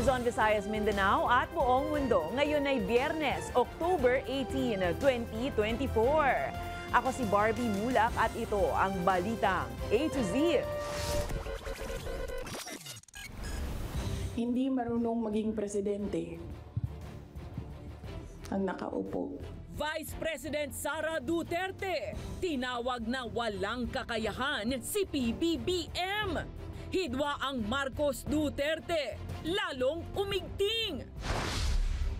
Luzon, Visayas, Mindanao at buong mundo. Ngayon ay Biyernes, October 18, 2024. Ako si Barbie Mulak at ito ang Balitang A to Z. Hindi marunong maging presidente ang nakaupo. Vice President Sara Duterte, tinawag na walang kakayahan si PBBM. Hidwa ang Marcos Duterte, lalong umigting.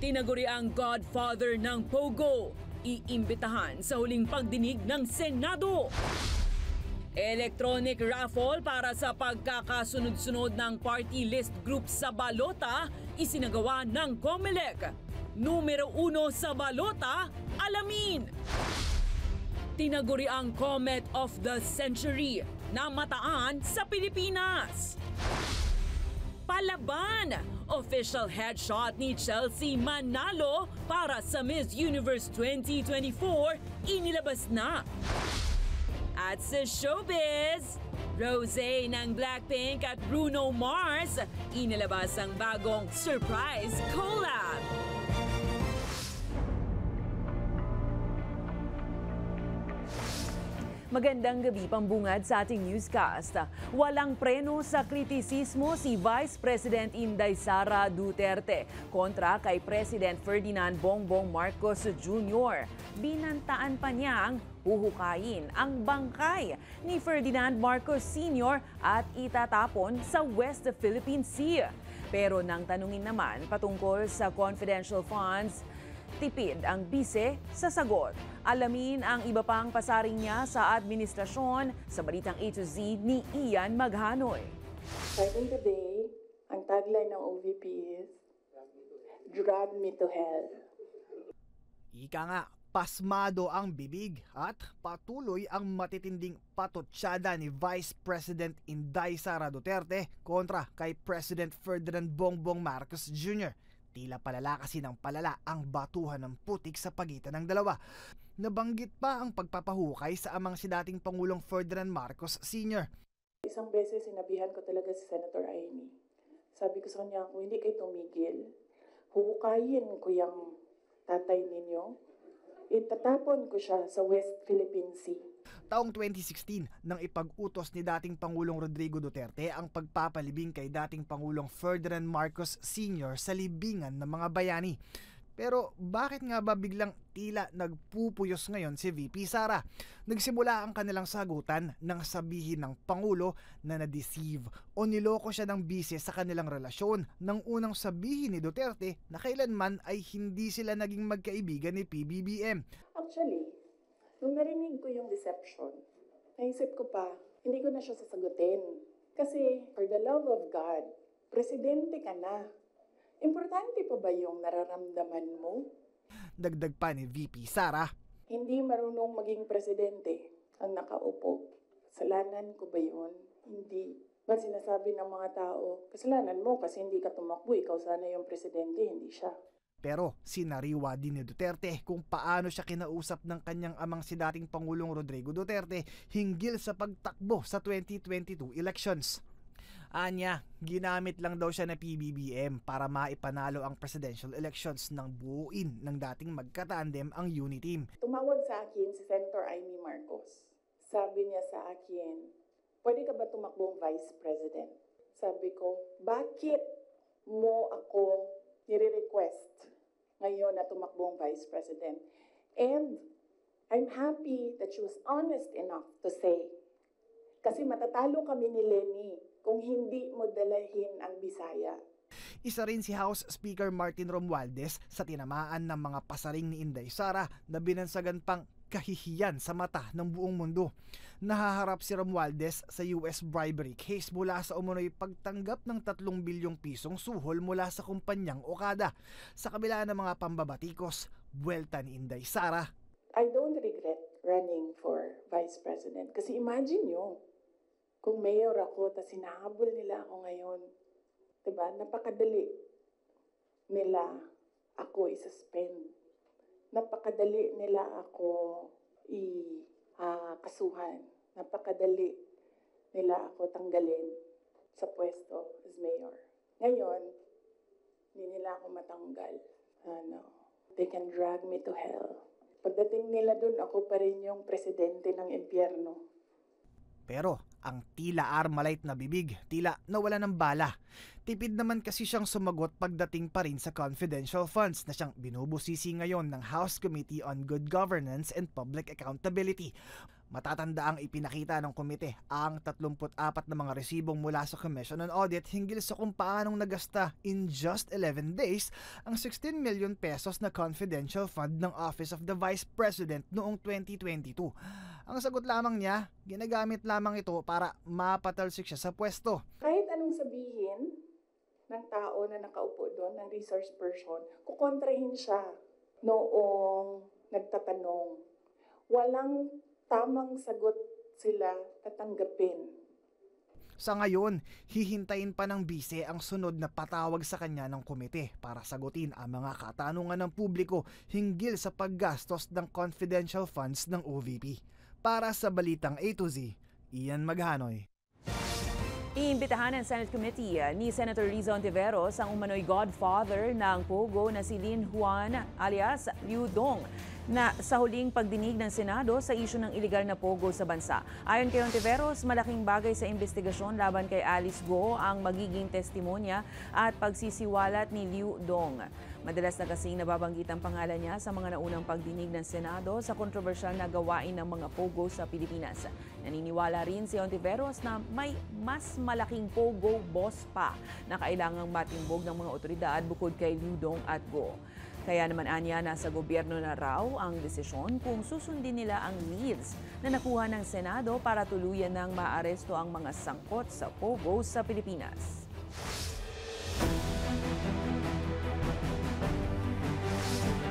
Tinaguri ang godfather ng Pogo, iimbitahan sa huling pagdinig ng Senado. Electronic raffle para sa pagkakasunod-sunod ng party list group sa balota, isinagawa ng COMELEC. Numero 1 sa balota, alamin. Tinaguri ang Comet of the Century na mataan sa Pilipinas. Palaban, official headshot ni Chelsea Manalo para sa Miss Universe 2024 inilabas na. At sa showbiz, Rosé ng Blackpink at Bruno Mars inilabas ang bagong surprise collab. Magandang gabi, pambungad sa ating newscast. Walang preno sa kritisismo si Vice President Inday Sara Duterte kontra kay President Ferdinand Bongbong Marcos Jr. Binantaan pa niyang huhukayin ang bangkay ni Ferdinand Marcos Sr. at itatapon sa West Philippine Sea. Pero nang tanungin naman patungkol sa confidential funds, tipid ang bise sa sagot. Alamin ang iba pang pasaring niya sa administrasyon sa Balitang A to Z ni Ian Maghanoy. Starting today, ang tagline ng OVP is, "Drag me to hell." Ika nga, pasmado ang bibig at patuloy ang matitinding patotsyada ni Vice President Inday Sara Duterte kontra kay President Ferdinand Bongbong Marcos Jr. Tila palala kasi ng palala ang batuhan ng putik sa pagitan ng dalawa. Nabanggit pa ang pagpapahukay sa amang si dating Pangulong Ferdinand Marcos Sr. Isang beses sinabihan ko talaga si Senator Amy. Sabi ko sa kanya, kung hindi kayo tumigil, huhukayin ko yung tatay ninyo. Itatapon ko siya sa West Philippine Sea. Taong 2016 nang ipag-utos ni dating Pangulong Rodrigo Duterte ang pagpapalibing kay dating Pangulong Ferdinand Marcos Sr. sa libingan ng mga bayani. Pero bakit nga ba biglang tila nagpupuyos ngayon si VP Sara? Nagsimula ang kanilang sagutan nang sabihin ng Pangulo na na-deceive o niloko siya ng bise sa kanilang relasyon nang unang sabihin ni Duterte na kailanman ay hindi sila naging magkaibigan ni PBBM. Actually, nung narinig ko yung deception, naisip ko pa, hindi ko na siya sasagutin. Kasi for the love of God, presidente ka na. Importante pa ba yung nararamdaman mo? Dagdag pa ni VP Sara, hindi marunong maging presidente ang nakaupo. Kasalanan ko ba yun? Hindi. Ba sinasabi ng mga tao, kasalanan mo kasi hindi ka tumakbo, ikaw sana yung presidente, hindi siya. Pero sinariwa din ni Duterte kung paano siya kinausap ng kanyang amang si dating Pangulong Rodrigo Duterte hinggil sa pagtakbo sa 2022 elections. Anya, ginamit lang daw siya na PBBM para maipanalo ang presidential elections ng buuin ng dating magkatandem ang Uniteam. Tumawag sa akin si Senator Amy Marcos. Sabi niya sa akin, pwede ka ba tumakbong Vice President? Sabi ko, bakit mo ako nire-request ngayon na tumakbong Vice President? And I'm happy that she was honest enough to say, kasi matatalo kami ni Lenny kung hindi mo dalahin ang Bisaya. Isa rin si House Speaker Martin Romualdez sa tinamaan ng mga pasaring ni Inday Sara na binansagan pang kahihiyan sa mata ng buong mundo. Nahaharap si Romualdez sa US bribery case mula sa umunoy pagtanggap ng 3 bilyong pisong suhol mula sa kumpanyang Okada. Sa kabila ng mga pambabatikos, buwelta ni Inday Sara. I don't regret running for Vice President kasi imagine nyo, kung mayor ako, tas hinahabol nila ako ngayon, diba? Napakadali nila ako i-suspend. Napakadali nila ako kasuhan. Napakadali nila ako tanggalin sa pwesto as mayor. Ngayon, Hindi nila ako matanggal. They can drag me to hell. Pagdating nila dun, ako pa rin yung presidente ng impyerno. Pero ang tila Armalite na bibig, tila nawala ng bala. Tipid naman kasi siyang sumagot pagdating pa rin sa confidential funds na siyang binubusisi ngayon ng House Committee on Good Governance and Public Accountability. Matatanda ang ipinakita ng komite ang 34 na mga resibong mula sa Commission on Audit hinggil sa kung paanong nagasta in just 11 days ang 16 million pesos na confidential fund ng Office of the Vice President noong 2022. Ang sagot lamang niya, ginagamit lamang ito para mapatalsik siya sa pwesto. Kahit anong sabihin ng tao na nakaupo doon, ng resource person, kukontrahin siya noong nagtatanong. Walang tamang sagot sila tatanggapin. Sa ngayon, hihintayin pa ng bise ang sunod na patawag sa kanya ng komite para sagutin ang mga katanungan ng publiko hinggil sa paggastos ng confidential funds ng OVP. Para sa Balitang A to Z, Ian Maghanoy. Iimbitahan ng Senate Committee ni Senator Riza Ontiveros ang umano'y godfather ng Pogo na si Lin Juan alias Liu Dong na sa huling pagdinig ng Senado sa isyu ng iligal na pogo sa bansa. Ayon kay Ontiveros, malaking bagay sa investigasyon laban kay Alice Go ang magiging testimonya at pagsisiwalat ni Liu Dong. Madalas na kasing nababanggit ang pangalan niya sa mga naunang pagdinig ng Senado sa kontrobersyal na gawain ng mga pogo sa Pilipinas. Naniniwala rin si Ontiveros na may mas malaking pogo boss pa na kailangang matimbog ng mga otoridad bukod kay Liu Dong at Go. Kaya naman anya nasa gobyerno na raw ang desisyon kung susundin nila ang leads na nakuha ng Senado para tuluyan ng maaresto ang mga sangkot sa pogo sa Pilipinas.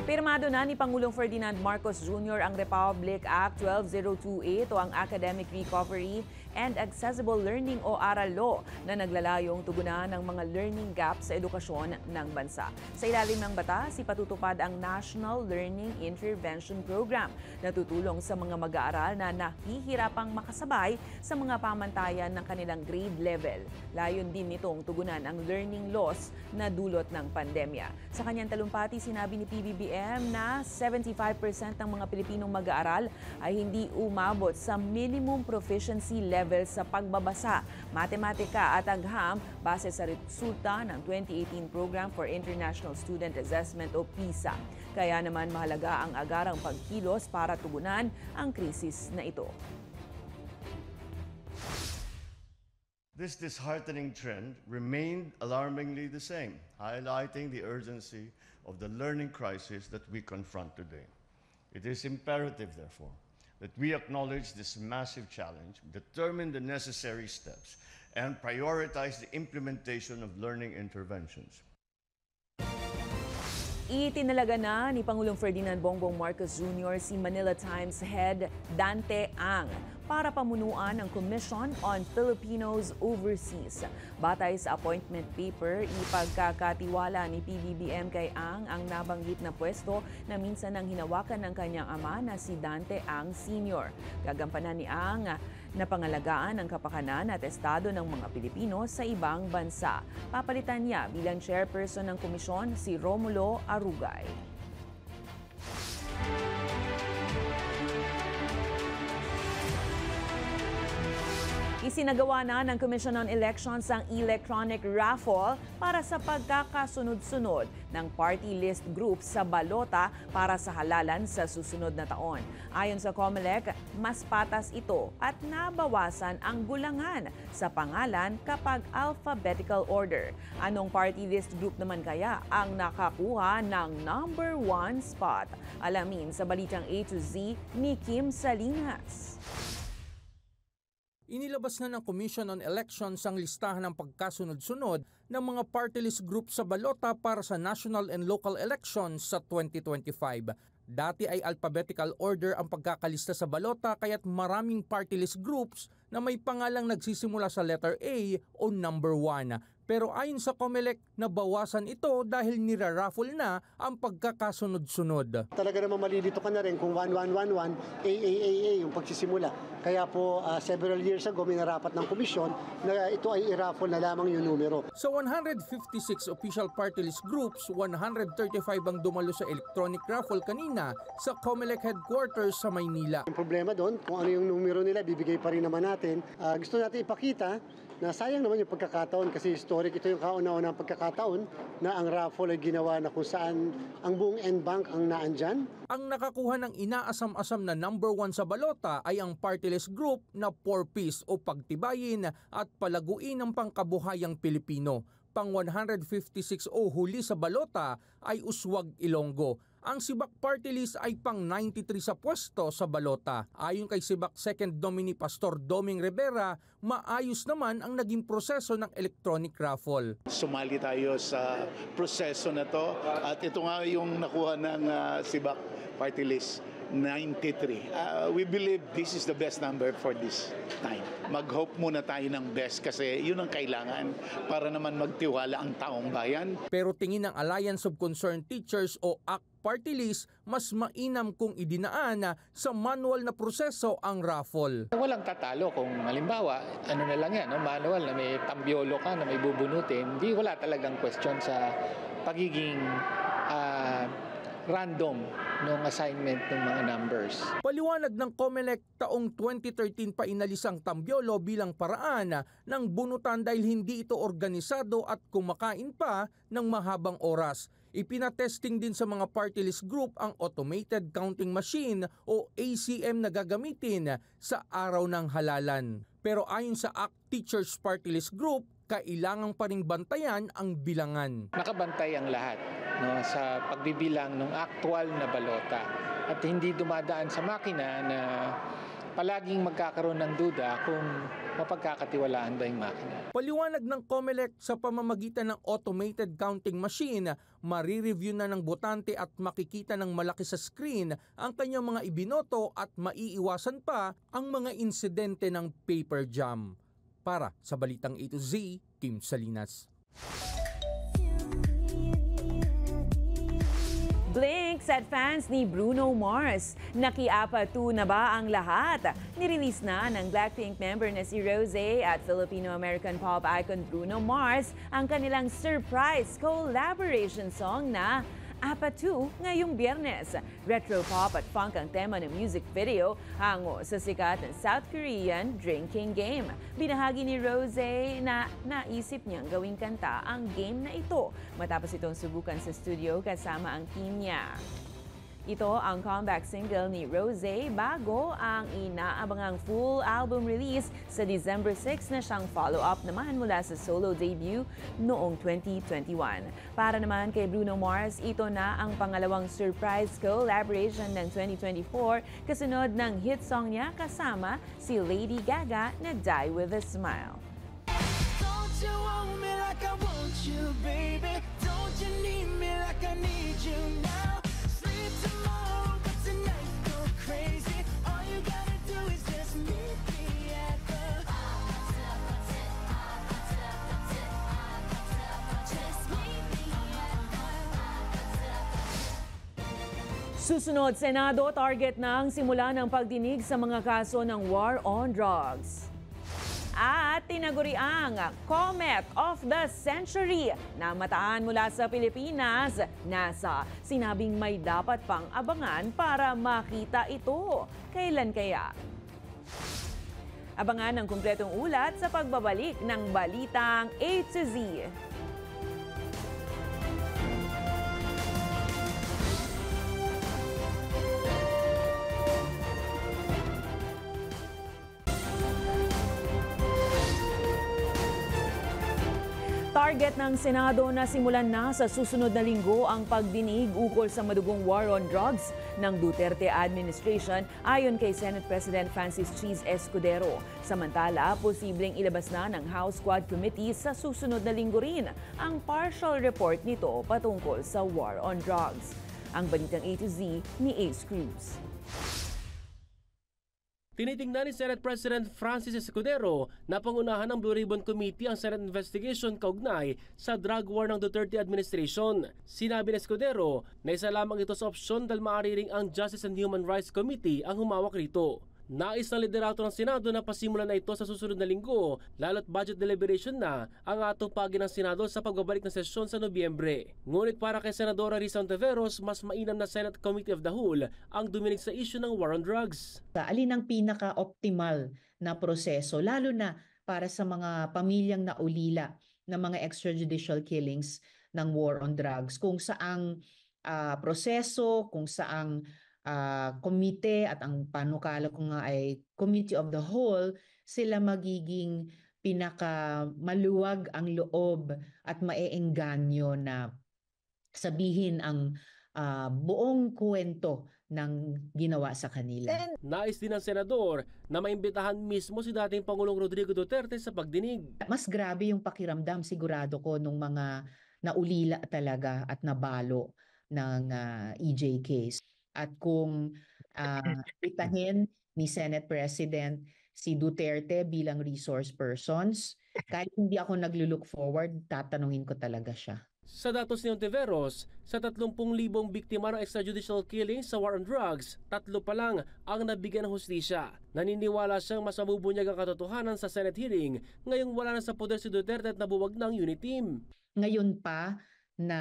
Pirmado na ni Pangulong Ferdinand Marcos Jr. ang Republic Act 12028 o ang Academic Recovery and Accessible Learning o ARAL Law na naglalayong tugunan ng mga learning gaps sa edukasyon ng bansa. Sa ilalim ng batas, ipatutupad ang National Learning Intervention Program na tutulong sa mga mag-aaral na nahihirapang makasabay sa mga pamantayan ng kanilang grade level. Layon din nitong tugunan ang learning loss na dulot ng pandemya. Sa kanyang talumpati, sinabi ni PBBM na 75% ng mga Pilipinong mag-aaral ay hindi umabot sa minimum proficiency level sa pagbabasa, matematika at agham base sa resulta ng 2018 Program for International Student Assessment o PISA. Kaya naman mahalaga ang agarang pagkilos para tugunan ang krisis na ito. This disheartening trend remained alarmingly the same, highlighting the urgency of the learning crisis that we confront today. It is imperative, therefore, that we acknowledge this massive challenge, determine the necessary steps, and prioritize the implementation of learning interventions. Itinalaga na ni Pangulong Ferdinand Bongbong Marcos Jr. si Manila Times head Dante Ang para pamunuan ang Commission on Filipinos Overseas. Batay sa appointment paper, ipagkakatiwala ni PBBM kay Ang nabanggit na pwesto na minsan nang hinawakan ng kanyang ama na si Dante Ang Sr. Gagampanan ni Ang na pangalagaan ang kapakanan at estado ng mga Pilipino sa ibang bansa. Papalitan niya bilang chairperson ng komisyon si Romulo Arugay. Isinagawa na ng Commission on Elections ang electronic raffle para sa pagkakasunod-sunod ng party list group sa balota para sa halalan sa susunod na taon. Ayon sa COMELEC, mas patas ito at nabawasan ang gulangan sa pangalan kapag alphabetical order. Anong party list group naman kaya ang nakakuha ng number 1 spot? Alamin sa Balitang A to Z ni Kim Salinas. Inilabas na ng Commission on Elections ang listahan ng pagkasunod-sunod ng mga party list group sa balota para sa national and local elections sa 2025. Dati ay alphabetical order ang pagkakalista sa balota kaya't maraming party list groups na may pangalang nagsisimula sa letter A o number 1. Pero ayon sa COMELEC, nabawasan ito dahil niraraffle na ang pagkakasunod-sunod. Talaga naman malilito ka na rin kung 1111, AAAA yung pagsisimula. Kaya po several years ago may narapat ng komisyon na ito ay i-raffle na lamang yung numero. Sa 156 official party list groups, 135 ang dumalo sa electronic raffle kanina sa COMELEC headquarters sa Maynila. Yung problema doon, kung ano yung numero nila, bibigay pa rin naman natin. Gusto natin ipakita na sayang naman yung pagkakataon kasi historic ito yung kauna-unang pagkakataon na ang raffle ay ginawa na kung saan ang buong N-Bank ang naandyan. Ang nakakuha ng inaasam-asam na number 1 sa balota ay ang party list group na 4Ps o pagtibayin at palaguin ng pangkabuhayang Pilipino. Pang 156 o huli sa balota ay Uswag Ilonggo. Ang Sibak Party List ay pang 93 sa pwesto sa balota. Ayon kay Sibak Second Nominee Pastor Doming Rivera, maayos naman ang naging proseso ng electronic raffle. Sumali tayo sa proseso na to at ito nga yung nakuha ng Sibak Party List, 93. We believe this is the best number for this time. Mag-hope muna tayo ng best kasi yun ang kailangan para naman magtiwala ang taong bayan. Pero tingin ng Alliance of Concerned Teachers o ACT Party List, mas mainam kung idinaan sa manual na proseso ang raffle. Walang tatalo kung halimbawa, ano na lang yan, manual na may tambiolo ka, na may bubunutin, di wala talagang question sa pagiging random ng assignment ng mga numbers. Paliwanag ng COMELEC, taong 2013 pa inalis ang tambiolo bilang paraan ng bunutan dahil hindi ito organisado at kumakain pa ng mahabang oras. Ipinatesting din sa mga party list group ang automated counting machine o ACM na gagamitin sa araw ng halalan. Pero ayon sa ACT Teachers Party List Group, kailangang pa ring bantayan ang bilangan. Nakabantay ang lahat sa pagbibilang ng aktual na balota at hindi dumadaan sa makina na palaging magkakaroon ng duda kung mapagkakatiwalaan ba yung makina. Paliwanag ng COMELEC, sa pamamagitan ng automated counting machine, marireview na ng botante at makikita ng malaki sa screen ang kanyang mga ibinoto at maiiwasan pa ang mga insidente ng paper jam. Para sa Balitang A to Z, Kim Salinas. Blinks at fans ni Bruno Mars. Nakiapatu na ba ang lahat? Nirelease na ng Blackpink member na si Rosé at Filipino-American pop icon Bruno Mars ang kanilang surprise collaboration song na Apatu ngayong Biyernes. Retro pop at funk ang tema ng music video hango sa sikat ng South Korean drinking game. Binahagi ni Rosé na naisip niyang gawing kanta ang game na ito matapos itong subukan sa studio kasama ang team niya. Ito ang comeback single ni Rosé bago ang inaabangang full album release sa December 6 na siyang follow-up naman mula sa solo debut noong 2021. Para naman kay Bruno Mars, ito na ang pangalawang surprise collaboration ng 2024 kasunod ng hit song niya kasama si Lady Gaga na Die With A Smile. Don't you want me like I want you, baby? Don't you need me like I need you now? Tomorrow, but tonight go crazy. All you gotta do is just meet me at the just meet me at Susunod, Senado target ng simula ng pagdinig sa mga kaso ng war on drugs. At tinaguri ang Comet of the Century na mataan mula sa Pilipinas, NASA. Sinabing may dapat pang abangan para makita ito. Kailan kaya? Abangan ang kumpletong ulat sa pagbabalik ng Balitang A to Z. Target ng Senado na simulan na sa susunod na linggo ang pagdinig ukol sa madugong war on drugs ng Duterte administration ayon kay Senate President Francis Cheese Escudero. Samantala, posibleng ilabas na ng House Quad Committee sa susunod na linggo rin ang partial report nito patungkol sa war on drugs. Ang Balitang A to Z ni Ace Cruz. Tinitingnan ni Senate President Francis Escudero na pangunahan ng Blue Ribbon Committee ang Senate investigation kaugnay sa drug war ng Duterte administration. Sinabi ni Escudero na isa lamang ito sa opsyon dahil maaari ring ang Justice and Human Rights Committee ang humawak rito. Nais ng liderato ng Senado na pasimulan na ito sa susunod na linggo, lalo't budget deliberation na ang atupagin ng Senado sa pagbabalik ng sesyon sa Nobyembre. Ngunit para kay Senadora Risa Ontiveros, mas mainam na Senate Committee of the Whole ang duminig sa issue ng war on drugs. Alin ang pinaka-optimal na proseso, lalo na para sa mga pamilyang naulila ng mga extrajudicial killings ng war on drugs, kung saang proseso, kung saang komite at ang panukala ko nga ay Committee of the Whole, sila magiging pinakamaluwag ang loob at maeengganyo na sabihin ang buong kwento ng ginawa sa kanila. Nais din ng senador na maimbitahan mismo si dating Pangulong Rodrigo Duterte sa pagdinig. Mas grabe yung pakiramdam sigurado ko nung mga naulila talaga at nabalo ng EJ case. At kung itahin ni Senate President si Duterte bilang resource persons, kahit hindi ako naglo-look forward, tatanungin ko talaga siya. Sa datos ni Ontiveros, sa 30,000 biktima ng extrajudicial killing sa war on drugs, 3 pa lang ang nabigyan ng hustisya. Naniniwala siyang mas mabubunyag ang katotohanan sa Senate hearing ngayong wala na sa poder si Duterte at nabuwag ng unit team. Ngayon pa na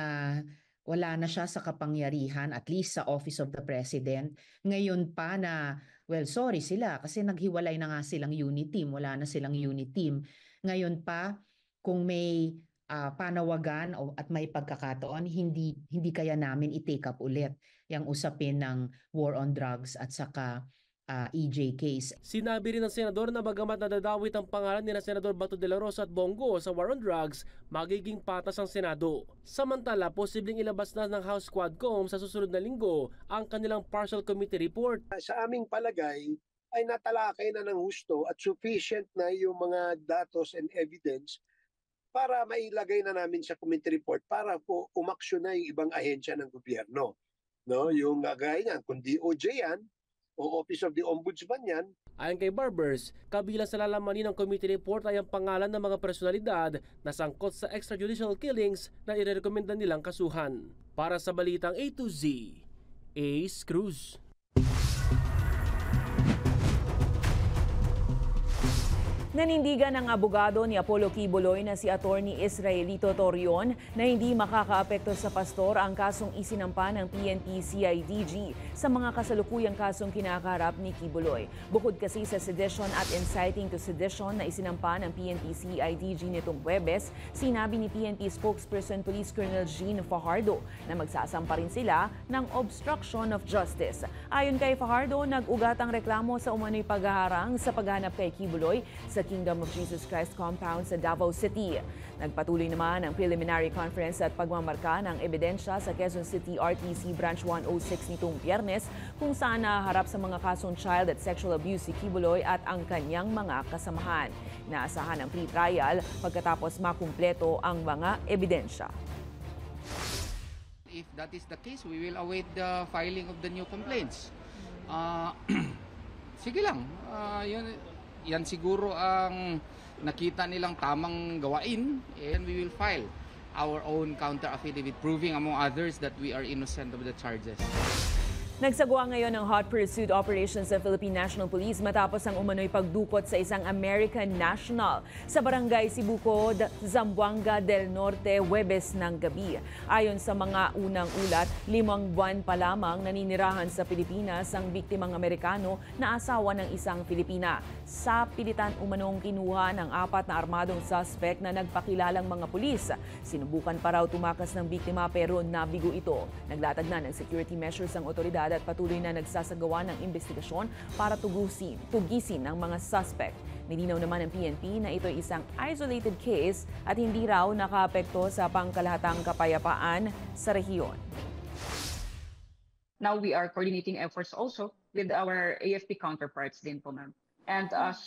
wala na siya sa kapangyarihan, at least sa Office of the President. Ngayon pa na, well, sorry sila kasi naghiwalay na nga silang unit team, wala na silang unit team. Ngayon pa, kung may panawagan at may pagkakataon, hindi kaya namin i-take up ulit yung usapin ng war on drugs at saka EJ case. Sinabi rin ng senador na bagamat nadadawit ang pangalan ni Senador Bato de la Rosa at Bongo sa war on drugs, magiging patas ang Senado. Samantala, posibleng ilabas na ng House Quadcom sa susunod na linggo ang kanilang partial committee report. Sa aming palagay ay natalakay na ng husto at sufficient na yung mga datos and evidence para mailagay na namin sa committee report para po umaksyon na yung ibang ahensya ng gobyerno. No, yung gaya niyan, kung DOJ yan, o Office of the Ombudsman yan. Ayon kay Barbers, kabilang sa lalamanin ng committee report ay ang pangalan ng mga personalidad na sangkot sa extrajudicial killings na irerekomenda nilang kasuhan. Para sa Balitang A to Z, Ace Cruz. Nanindigan ng abogado ni Apollo Quiboloy na si Attorney Israelito Torion na hindi makakaapekto sa pastor ang kasong isinampa ng PNP-CIDG sa mga kasalukuyang kasong kinakaharap ni Quiboloy. Bukod kasi sa sedition at inciting to sedition na isinampa ng PNP-CIDG nitong Huwebes, sinabi ni PNP spokesperson Police Colonel Jean Fajardo na magsasampa rin sila ng obstruction of justice. Ayon kay Fajardo, nag-ugat ang reklamo sa umano'y paghaharang sa paghanap kay Quiboloy sa Kingdom of Jesus Christ compound sa Davao City. Nagpatuloy naman ang preliminary conference at pagmamarka ng ebidensya sa Quezon City RTC Branch 106 nitong Biyernes kung saan naharap sa mga kasong child at sexual abuse si Quiboloy at ang kanyang mga kasamahan. Inaasahan ang pre-trial pagkatapos makumpleto ang mga ebidensya. If that is the case, we will await the filing of the new complaints. Sige lang, yan siguro ang nakita nilang tamang gawain, and we will file our own counter affidavit proving among others that we are innocent of the charges. Nagsagwa ngayon ng hot pursuit operation sa Philippine National Police matapos ang umano'y pagdukot sa isang American national sa barangay Sibukod, Zamboanga del Norte, Huwebes ng gabi. Ayon sa mga unang ulat, 5 buwan pa lamang naninirahan sa Pilipinas ang biktimang Amerikano na asawa ng isang Pilipina. Sa pilitan umanong kinuha ng 4 na armadong suspect na nagpakilalang mga pulis. Sinubukan pa raw tumakas ng biktima pero nabigo ito. Naglatag na ng security measures ang otoridad at patuloy na nagsasagawa ng investigasyon para tugisin ang mga suspect. Nilinaw naman ng PNP na ito ay isang isolated case at hindi raw nakaapekto sa pangkalahatang kapayapaan sa rehiyon. Now we are coordinating efforts also with our AFP counterparts din po, ma'am. And as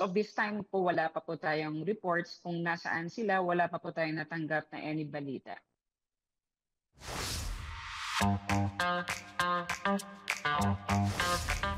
of this time po, wala pa po tayong reports kung nasaan sila, wala pa po tayong natanggap na any balita.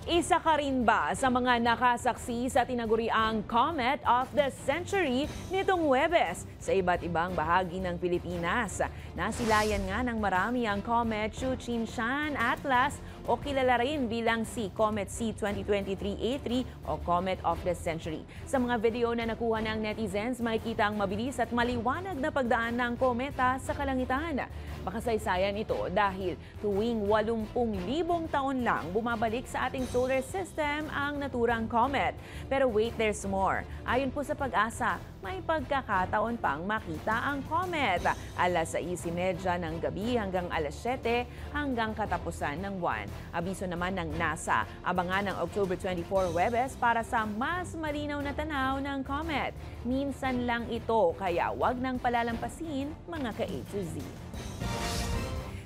Isa ka rin ba sa mga nakasaksi sa tinaguriang Comet of the Century nitong Huwebes sa iba't ibang bahagi ng Pilipinas? Nasilayan nga ng marami ang Comet Chuchin-Shan Atlas o kilala rin bilang si Comet C 2023-A3 o Comet of the Century. Sa mga video na nakuha ng netizens, makikita ang mabilis at maliwanag na pagdaan ng kometa sa kalangitan. Makasaysayan ito dahil tuwing 80,000 taon lang bumabalik sa ating solar system ang naturang comet. Pero wait, there's more. Ayon po sa Pag-asa, may pagkakataon pang makita ang comet. Alas 6:30 ng gabi hanggang alas 7 hanggang katapusan ng buwan. Abiso naman ng NASA, abangan ng October 24 Huwebes para sa mas malinaw na tanaw ng comet. Minsan lang ito, kaya wag nang palalampasin mga ka-A to Z.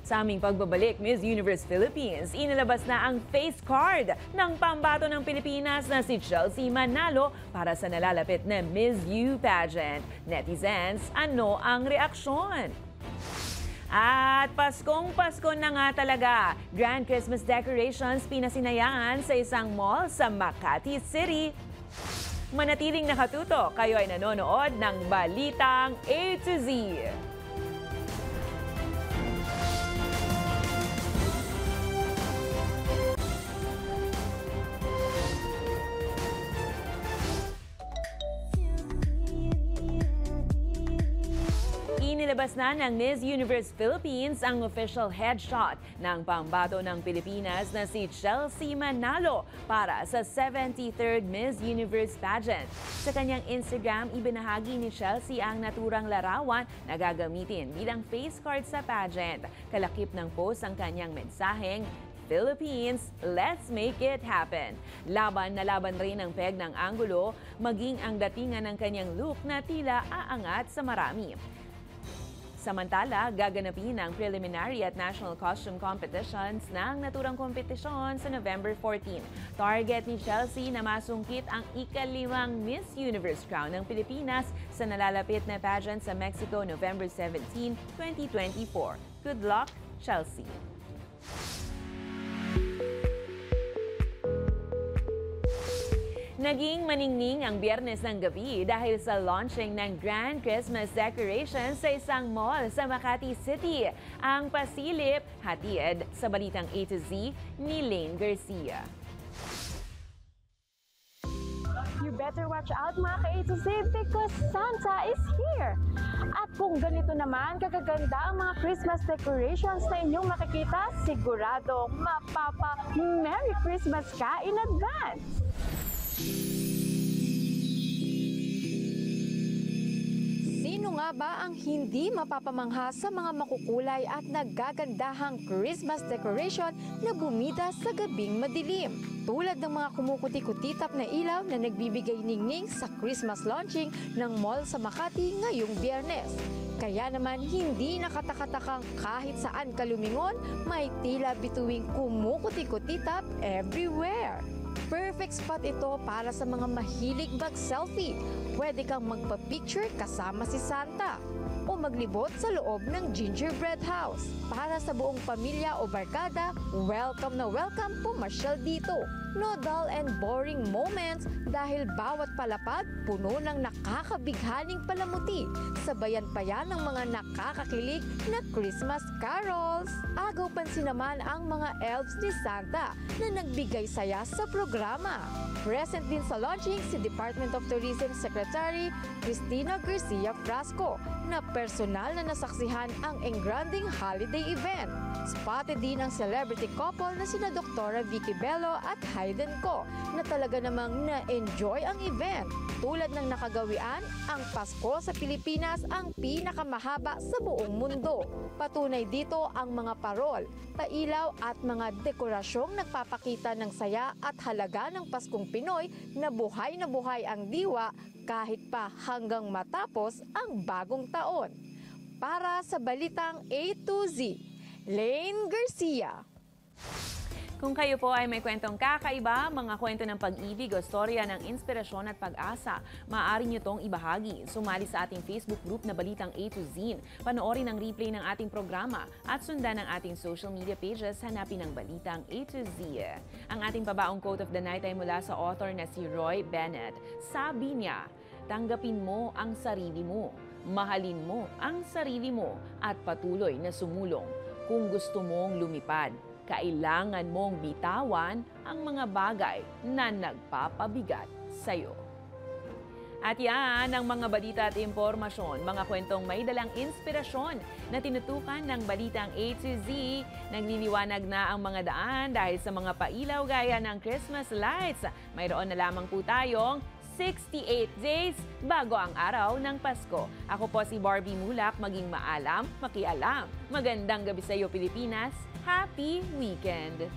Sa aming pagbabalik, Miss Universe Philippines, inilabas na ang face card ng pambato ng Pilipinas na si Chelsea Manalo para sa nalalapit na Miss U pageant. Netizens, ano ang reaksyon? At Paskong Pasko na nga talaga. Grand Christmas decorations pinasinayaan sa isang mall sa Makati City. Manatiling nakatuto, kayo ay nanonood ng Balitang A to Z. Inilabas na ng Miss Universe Philippines ang official headshot ng pambato ng Pilipinas na si Chelsea Manalo para sa 73rd Miss Universe pageant. Sa kanyang Instagram, ibinahagi ni Chelsea ang naturang larawan na gagamitin bilang face card sa pageant. Kalakip ng post ang kanyang mensaheng, Philippines, let's make it happen. Laban na laban rin ang peg ng anggulo, maging ang datingan ng kanyang look na tila aangat sa marami. Samantala, gaganapin ang preliminary at national costume competitions ng naturang kompetisyon sa November 14. Target ni Chelsea na masungkit ang ika-5 Miss Universe crown ng Pilipinas sa nalalapit na pageant sa Mexico November 17, 2024. Good luck, Chelsea! Naging maningning ang Biyernes ng gabi dahil sa launching ng Grand Christmas decorations sa isang mall sa Makati City. Ang pasilip, hatid sa Balitang A to Z ni Lane Garcia. You better watch out mga ka-A to Z because Santa is here! At kung ganito naman kagaganda ang mga Christmas decorations na inyong makikita, siguradong mapapa-Merry Christmas ka in advance! Sino nga ba ang hindi mapapamangha sa mga makukulay at nagagandahang Christmas decoration na bumida sa gabing madilim? Tulad ng mga kumukuti-kutitap na ilaw na nagbibigay ningning sa Christmas launching ng mall sa Makati ngayong Biyernes. Kaya naman hindi nakatakatakang kahit saan ka lumingon, may tila bituing kumukuti-kutitap everywhere. Perfect spot ito para sa mga mahilig mag-selfie. Pwede kang magpa-picture kasama si Santa o maglibot sa loob ng gingerbread house. Para sa buong pamilya o barkada, welcome na welcome pumasyal dito. No dull and boring moments dahil bawat palapag puno ng nakakabighaning palamuti. Sabayan pa yan ng mga nakakakilig na Christmas carols. Agaw pansin naman ang mga elves ni Santa na nagbigay saya sa programa. Present din sa launching si Department of Tourism Secretary Cristina Garcia Frasco na personal na nasaksihan ang engranding holiday event. Spotted din ang celebrity couple na sina Dr. Vicky Bello at Hayden Co na talaga namang na-enjoy ang event. Tulad ng nakagawian, ang Pasko sa Pilipinas ang pinakamahaba sa buong mundo. Patunay dito ang mga parol, pailaw at mga dekorasyong nagpapakita ng saya at halaga ng Paskong Pinoy na buhay ang diwa kahit pa hanggang matapos ang bagong taon. Para sa Balitang A to Z, Lane Garcia. Kung kayo po ay may kwentong kakaiba, mga kwento ng pag-ibig o storya ng inspirasyon at pag-asa, maaari nyo tong ibahagi. Sumali sa ating Facebook group na Balitang A to Z. Panoorin ang replay ng ating programa at sundan ang ating social media pages, hanapin ang Balitang A to Z. Ang ating pabaong quote of the night ay mula sa author na si Roy Bennett. Sabi niya, tanggapin mo ang sarili mo, mahalin mo ang sarili mo at patuloy na sumulong. Kung gusto mong lumipad, kailangan mong bitawan ang mga bagay na nagpapabigat sa'yo. At yan ang mga balita at impormasyon, mga kwentong may dalang inspirasyon na tinutukan ng Balitang A to Z. Nagliliwanag na ang mga daan dahil sa mga pailaw gaya ng Christmas lights. Mayroon na lamang po tayong 68 days bago ang araw ng Pasko. Ako po si Barbie Mulak, maging maalam, makialam. Magandang gabi sa iyo, Pilipinas. Happy weekend!